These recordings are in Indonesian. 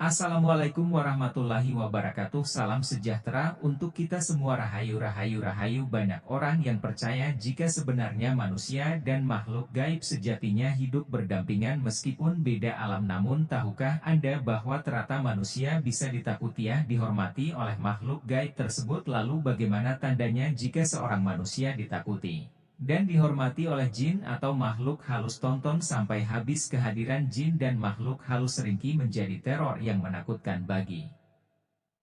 Assalamualaikum warahmatullahi wabarakatuh. Salam sejahtera untuk kita semua. Rahayu, rahayu, rahayu. Banyak orang yang percaya jika sebenarnya manusia dan makhluk gaib sejatinya hidup berdampingan meskipun beda alam. Namun tahukah Anda bahwa ternyata manusia bisa ditakuti, dihormati oleh makhluk gaib tersebut? Lalu bagaimana tandanya jika seorang manusia ditakuti dan dihormati oleh jin atau makhluk halus? Tonton sampai habis. Kehadiran jin dan makhluk halus seringkali menjadi teror yang menakutkan bagi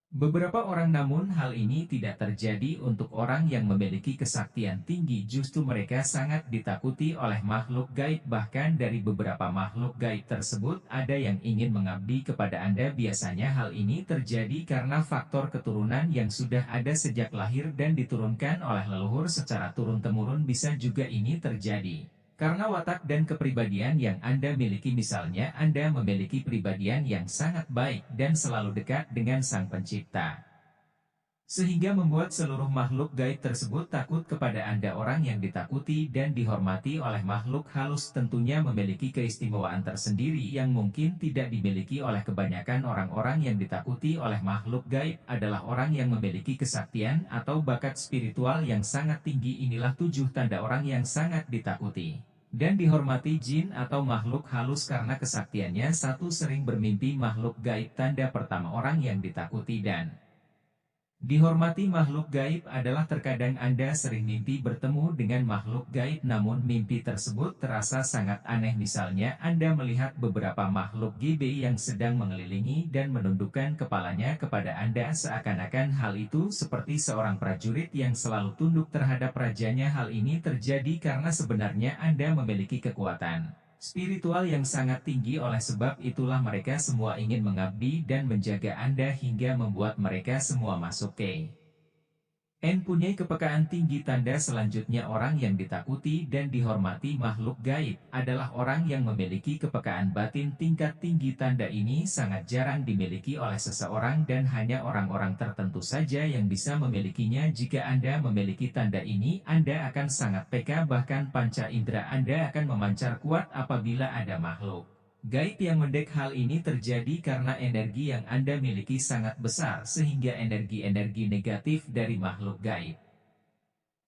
beberapa orang, namun hal ini tidak terjadi untuk orang yang memiliki kesaktian tinggi. Justru mereka sangat ditakuti oleh makhluk gaib. Bahkan dari beberapa makhluk gaib tersebut ada yang ingin mengabdi kepada Anda. Biasanya hal ini terjadi karena faktor keturunan yang sudah ada sejak lahir dan diturunkan oleh leluhur secara turun-temurun. Bisa juga ini terjadi karena watak dan kepribadian yang Anda miliki. Misalnya Anda memiliki pribadian yang sangat baik dan selalu dekat dengan Sang Pencipta, sehingga membuat seluruh makhluk gaib tersebut takut kepada Anda. Orang yang ditakuti dan dihormati oleh makhluk halus tentunya memiliki keistimewaan tersendiri yang mungkin tidak dimiliki oleh kebanyakan orang-orang. Yang ditakuti oleh makhluk gaib adalah orang yang memiliki kesaktian atau bakat spiritual yang sangat tinggi. Inilah 7 tanda orang yang sangat ditakuti dan dihormati jin atau makhluk halus karena kesaktiannya. 1. Sering bermimpi makhluk gaib. Tanda pertama orang yang ditakuti dan dihormati makhluk gaib adalah terkadang Anda sering mimpi bertemu dengan makhluk gaib, namun mimpi tersebut terasa sangat aneh. Misalnya Anda melihat beberapa makhluk gaib yang sedang mengelilingi dan menundukkan kepalanya kepada Anda, seakan-akan hal itu seperti seorang prajurit yang selalu tunduk terhadap rajanya. Hal ini terjadi karena sebenarnya Anda memiliki kekuatan spiritual yang sangat tinggi. Oleh sebab itulah mereka semua ingin mengabdi dan menjaga Anda hingga membuat mereka semua masuk ke punya kepekaan tinggi. Tanda selanjutnya orang yang ditakuti dan dihormati makhluk gaib adalah orang yang memiliki kepekaan batin tingkat tinggi. Tanda ini sangat jarang dimiliki oleh seseorang dan hanya orang-orang tertentu saja yang bisa memilikinya. Jika Anda memiliki tanda ini, Anda akan sangat peka, bahkan panca indera Anda akan memancar kuat apabila ada makhluk gaib yang mendek. Hal ini terjadi karena energi yang Anda miliki sangat besar, sehingga energi-energi negatif dari makhluk gaib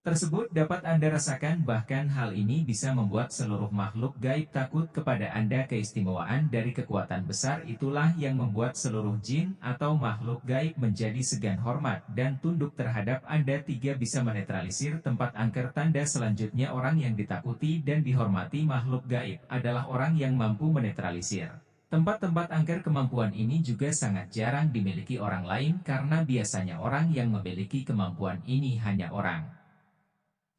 tersebut dapat Anda rasakan. Bahkan hal ini bisa membuat seluruh makhluk gaib takut kepada Anda. Keistimewaan dari kekuatan besar itulah yang membuat seluruh jin atau makhluk gaib menjadi segan, hormat, dan tunduk terhadap Anda. 3. Bisa menetralisir tempat angker. Tanda selanjutnya orang yang ditakuti dan dihormati makhluk gaib adalah orang yang mampu menetralisir tempat-tempat angker. Kemampuan ini juga sangat jarang dimiliki orang lain karena biasanya orang yang memiliki kemampuan ini hanya orang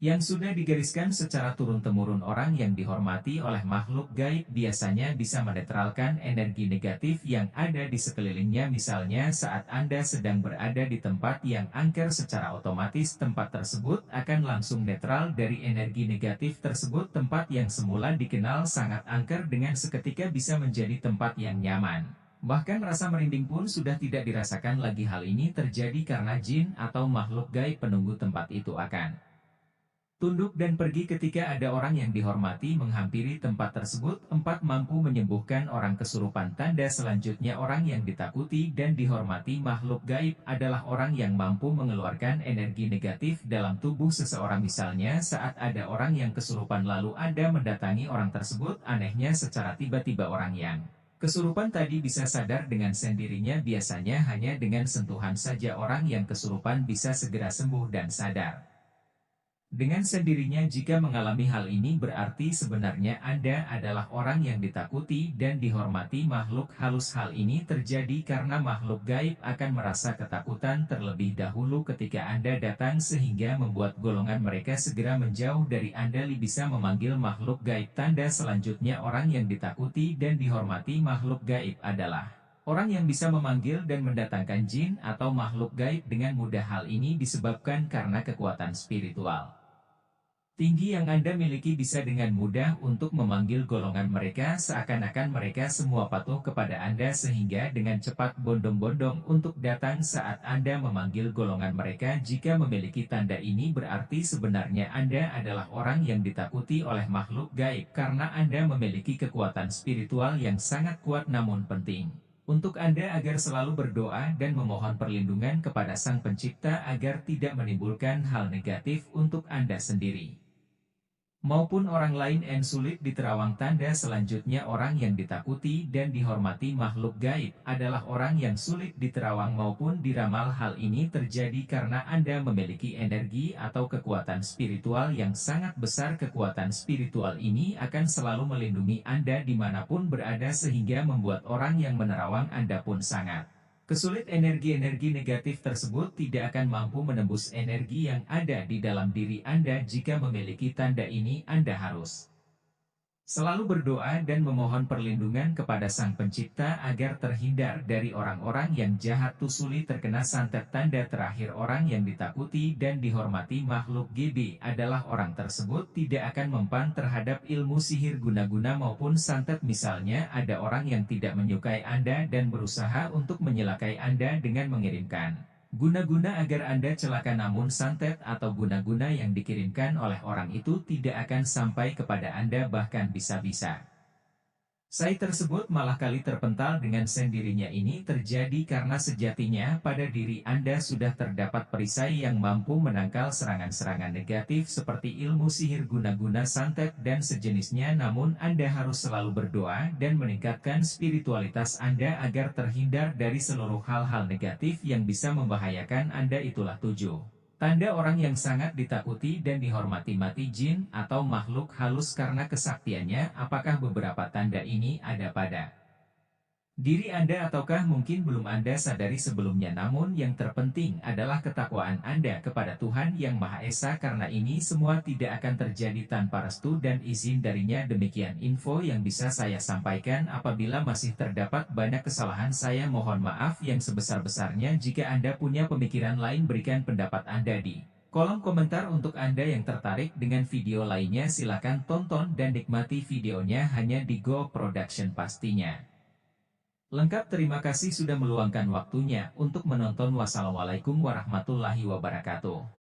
yang sudah digariskan secara turun-temurun. Orang yang dihormati oleh makhluk gaib biasanya bisa menetralkan energi negatif yang ada di sekelilingnya. Misalnya saat Anda sedang berada di tempat yang angker, secara otomatis tempat tersebut akan langsung netral dari energi negatif tersebut. Tempat yang semula dikenal sangat angker dengan seketika bisa menjadi tempat yang nyaman. Bahkan rasa merinding pun sudah tidak dirasakan lagi. Hal ini terjadi karena jin atau makhluk gaib penunggu tempat itu akan tunduk dan pergi ketika ada orang yang dihormati menghampiri tempat tersebut. 4. Mampu menyembuhkan orang kesurupan. Tanda selanjutnya orang yang ditakuti dan dihormati makhluk gaib adalah orang yang mampu mengeluarkan energi negatif dalam tubuh seseorang. Misalnya saat ada orang yang kesurupan lalu Anda mendatangi orang tersebut, anehnya secara tiba-tiba orang yang kesurupan tadi bisa sadar dengan sendirinya. Biasanya hanya dengan sentuhan saja orang yang kesurupan bisa segera sembuh dan sadar dengan sendirinya. Jika mengalami hal ini berarti sebenarnya Anda adalah orang yang ditakuti dan dihormati makhluk halus. Hal ini terjadi karena makhluk gaib akan merasa ketakutan terlebih dahulu ketika Anda datang, sehingga membuat golongan mereka segera menjauh dari Anda. Bisa memanggil makhluk gaib. Tanda selanjutnya orang yang ditakuti dan dihormati makhluk gaib adalah orang yang bisa memanggil dan mendatangkan jin atau makhluk gaib dengan mudah. Hal ini disebabkan karena kekuatan spiritual tinggi yang Anda miliki. Bisa dengan mudah untuk memanggil golongan mereka, seakan-akan mereka semua patuh kepada Anda, sehingga dengan cepat bondong-bondong untuk datang saat Anda memanggil golongan mereka. Jika memiliki tanda ini berarti sebenarnya Anda adalah orang yang ditakuti oleh makhluk gaib karena Anda memiliki kekuatan spiritual yang sangat kuat. Namun penting Untuk Anda agar selalu berdoa dan memohon perlindungan kepada Sang Pencipta agar tidak menimbulkan hal negatif untuk Anda sendiri maupun orang lain. En sulit diterawang. Tanda selanjutnya orang yang ditakuti dan dihormati makhluk gaib adalah orang yang sulit diterawang maupun diramal. Hal ini terjadi karena Anda memiliki energi atau kekuatan spiritual yang sangat besar. Kekuatan spiritual ini akan selalu melindungi Anda dimanapun berada sehingga membuat orang yang menerawang Anda pun sangat kesulit. Energi-energi negatif tersebut tidak akan mampu menembus energi yang ada di dalam diri Anda. Jika memiliki tanda ini, Anda harus selalu berdoa dan memohon perlindungan kepada Sang Pencipta agar terhindar dari orang-orang yang jahat. Sulit terkena santet. Tanda terakhir orang yang ditakuti dan dihormati makhluk GB adalah orang tersebut tidak akan mempan terhadap ilmu sihir guna-guna maupun santet. Misalnya ada orang yang tidak menyukai Anda dan berusaha untuk menyelakai Anda dengan mengirimkan guna-guna agar Anda celaka, namun santet atau guna-guna yang dikirimkan oleh orang itu tidak akan sampai kepada Anda, bahkan bisa-bisa sai tersebut malah kali terpental dengan sendirinya. Ini terjadi karena sejatinya pada diri Anda sudah terdapat perisai yang mampu menangkal serangan-serangan negatif seperti ilmu sihir guna-guna, santet, dan sejenisnya. Namun Anda harus selalu berdoa dan meningkatkan spiritualitas Anda agar terhindar dari seluruh hal-hal negatif yang bisa membahayakan Anda. Itulah 7 tanda orang yang sangat ditakuti dan dihormati mati jin atau makhluk halus karena kesaktiannya. Apakah beberapa tanda ini ada pada diri Anda ataukah mungkin belum Anda sadari sebelumnya? Namun yang terpenting adalah ketakwaan Anda kepada Tuhan Yang Maha Esa, karena ini semua tidak akan terjadi tanpa restu dan izin darinya. Demikian info yang bisa saya sampaikan. Apabila masih terdapat banyak kesalahan, saya mohon maaf yang sebesar-besarnya. Jika Anda punya pemikiran lain, berikan pendapat Anda di kolom komentar. Untuk Anda yang tertarik dengan video lainnya, silakan tonton dan nikmati videonya hanya di Go Production pastinya lengkap. Terima kasih sudah meluangkan waktunya untuk menonton. Wassalamualaikum warahmatullahi wabarakatuh.